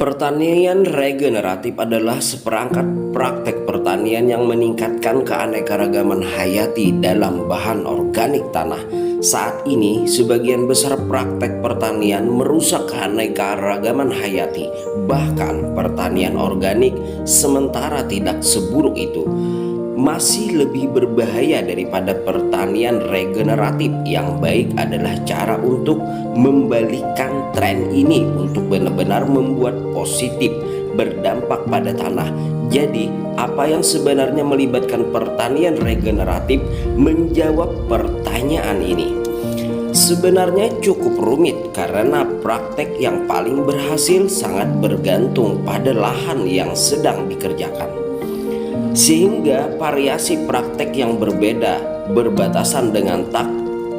Pertanian regeneratif adalah seperangkat praktek pertanian yang meningkatkan keanekaragaman hayati dalam bahan organik tanah. Saat ini, sebagian besar praktek pertanian merusak keanekaragaman hayati. Bahkan pertanian organik sementara tidak seburuk itu, masih lebih berbahaya daripada pertanian regeneratif. Yang baik adalah cara untuk membalikkan tren ini untuk benar-benar membuat positif, berdampak pada tanah. Jadi, apa yang sebenarnya melibatkan pertanian regeneratif? Menjawab pertanyaan ini sebenarnya cukup rumit, karena praktek yang paling berhasil sangat bergantung pada lahan yang sedang dikerjakan, sehingga variasi praktek yang berbeda berbatasan dengan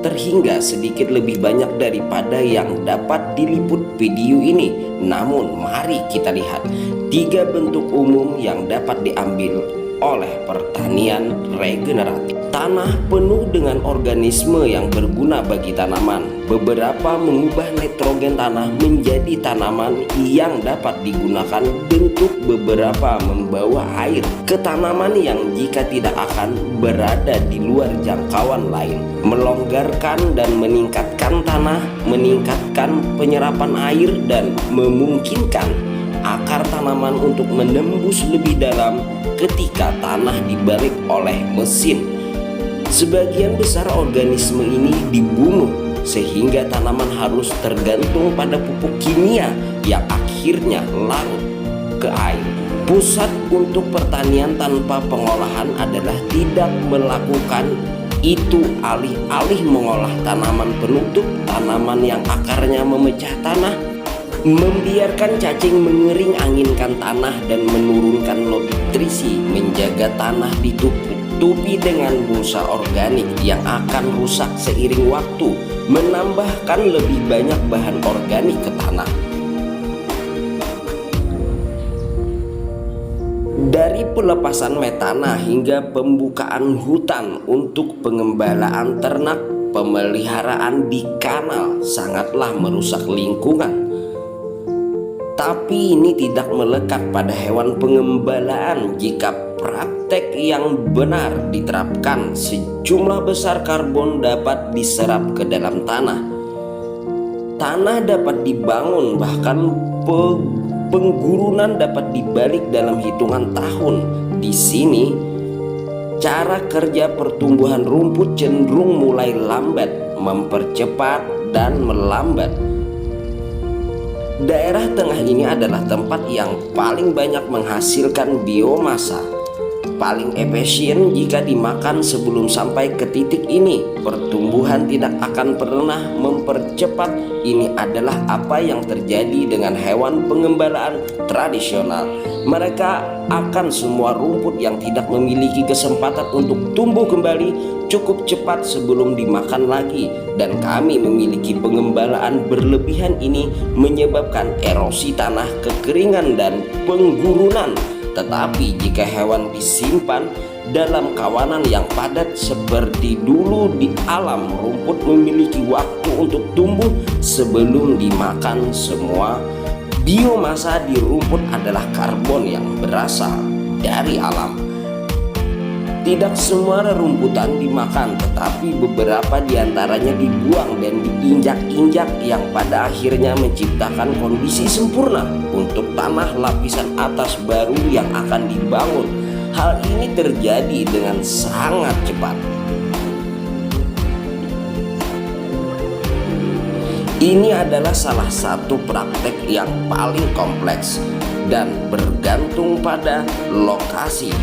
terhingga sedikit lebih banyak daripada yang dapat diliput video ini. Namun mari kita lihat 3 bentuk umum yang dapat diambil oleh pertanian regeneratif. Tanah penuh dengan organisme yang berguna bagi tanaman. Beberapa mengubah nitrogen tanah menjadi tanaman yang dapat digunakan. Bentuk beberapa membawa air ke tanaman yang jika tidak akan berada di luar jangkauan lain. Melonggarkan dan meningkatkan tanah, meningkatkan penyerapan air dan memungkinkan akar tanaman untuk menembus lebih dalam ketika tanah dibalik oleh mesin. Sebagian besar organisme ini dibunuh sehingga tanaman harus tergantung pada pupuk kimia yang akhirnya larut ke air. Pusat untuk pertanian tanpa pengolahan adalah tidak melakukan itu. Alih-alih mengolah tanaman penutup, tanaman yang akarnya memecah tanah, membiarkan cacing mengering anginkan tanah dan menurunkan nutrisi, menjaga tanah ditutupi dengan mulsa organik yang akan rusak seiring waktu, menambahkan lebih banyak bahan organik ke tanah. Dari pelepasan metana hingga pembukaan hutan untuk pengembalaan ternak, pemeliharaan di kanal sangatlah merusak lingkungan. Tapi ini tidak melekat pada hewan pengembalaan. Jika praktek yang benar diterapkan, sejumlah besar karbon dapat diserap ke dalam tanah. Tanah dapat dibangun, bahkan penggurunan dapat dibalik dalam hitungan tahun. Di sini, cara kerja pertumbuhan rumput cenderung mulai lambat, mempercepat dan melambat. Daerah tengah ini adalah tempat yang paling banyak menghasilkan biomasa, paling efisien jika dimakan sebelum sampai ke titik ini. Pertumbuhan tidak akan pernah mempercepat. Ini adalah apa yang terjadi dengan hewan pengembalaan tradisional. Mereka akan semua rumput yang tidak memiliki kesempatan untuk tumbuh kembali cukup cepat sebelum dimakan lagi. Dan kami memiliki pengembalaan berlebihan ini menyebabkan erosi tanah, kekeringan dan penggurunan. Tetapi jika hewan disimpan dalam kawanan yang padat seperti dulu di alam, rumput memiliki waktu untuk tumbuh sebelum dimakan. Semua biomasa di rumput adalah karbon yang berasal dari alam. Tidak semua rerumputan dimakan, tetapi beberapa diantaranya dibuang dan diinjak-injak, yang pada akhirnya menciptakan kondisi sempurna untuk tanah lapisan atas baru yang akan dibangun. Hal ini terjadi dengan sangat cepat. Ini adalah salah satu praktek yang paling kompleks dan bergantung pada lokasi.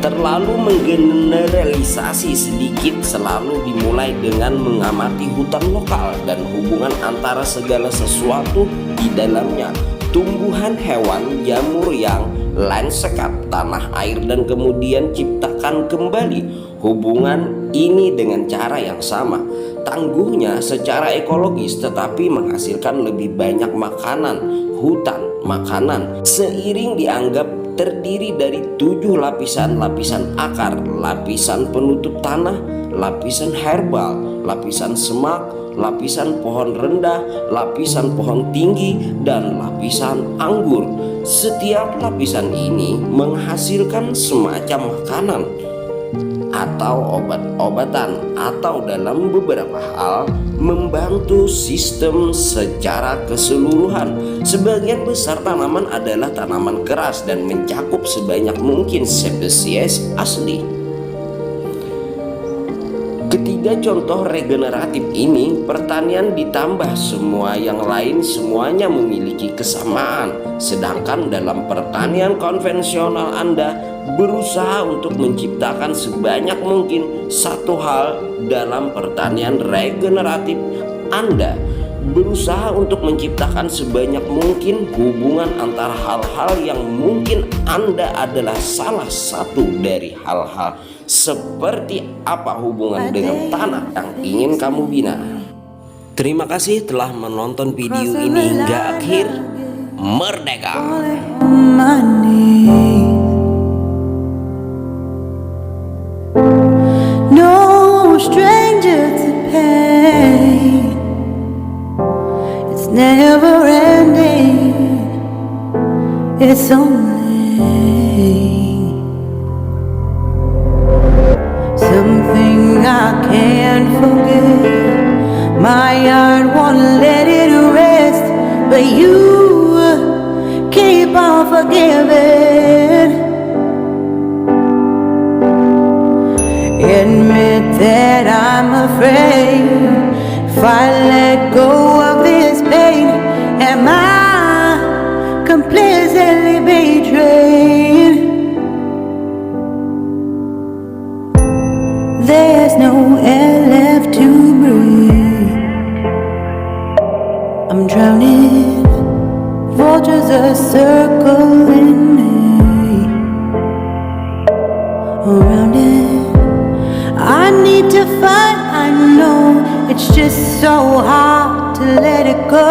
Terlalu menggeneralisasi sedikit, selalu dimulai dengan mengamati hutan lokal dan hubungan antara segala sesuatu di dalamnya. Tumbuhan, hewan, jamur yang lanskap, tanah, air, dan kemudian ciptakan kembali hubungan ini dengan cara yang sama. Tangguhnya secara ekologis, tetapi menghasilkan lebih banyak makanan. Hutan, makanan, seiring dianggap terdiri dari 7 lapisan-lapisan akar, lapisan penutup tanah, lapisan herbal, lapisan semak, lapisan pohon rendah, lapisan pohon tinggi, dan lapisan anggur. Setiap lapisan ini menghasilkan semacam makanan atau obat-obatan, atau dalam beberapa hal membantu sistem secara keseluruhan. Sebagian besar tanaman adalah tanaman keras dan mencakup sebanyak mungkin spesies asli. Ketiga contoh regeneratif ini, pertanian ditambah semua yang lain, semuanya memiliki kesamaan. Sedangkan dalam pertanian konvensional Anda berusaha untuk menciptakan sebanyak mungkin satu hal. Dalam pertanian regeneratif Anda berusaha untuk menciptakan sebanyak mungkin hubungan antara hal-hal yang mungkin Anda adalah salah satu dari hal-hal. Seperti apa hubungan dengan tanah yang ingin kamu bina? Terima kasih telah menonton video ini hingga akhir. Merdeka! No stranger to pain. It's never ending. It's only something I can't forget. My heart won't let it rest, but you keep on forgiving. Admit that I'm afraid if I let go of this pain, am I completely betrayed? There's no air left to breathe. I'm drowning, vultures are circling me around it. I need to fight, I know it's just so hard to let it go.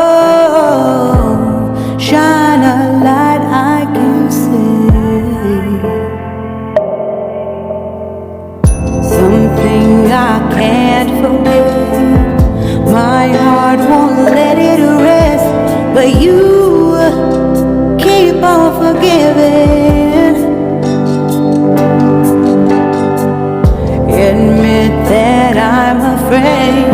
Shine a light I can see, something I can't forget. My heart won't let it rest, but you keep on forgiving. Admit that I'm afraid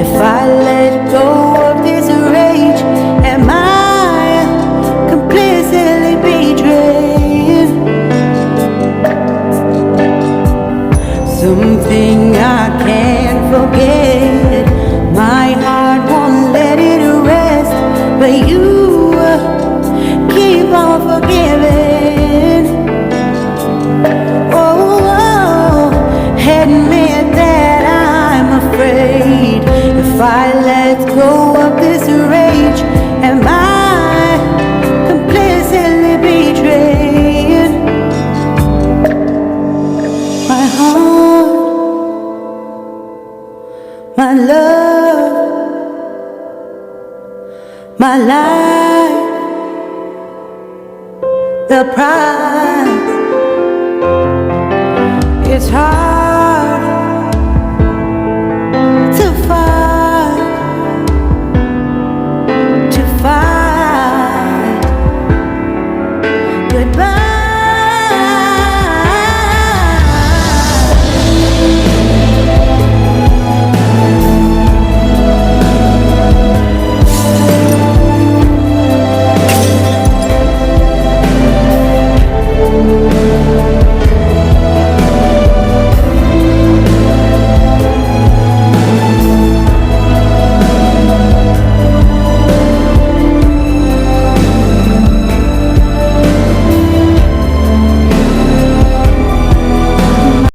if I let go of this rage, am I completely betrayed? Something I can't forget. My heart won't let it rest, but you keep on forgiving. Admit that I'm afraid if I let go of this rage, am I completely betrayed? My heart, my love, my life, the price, it's hard.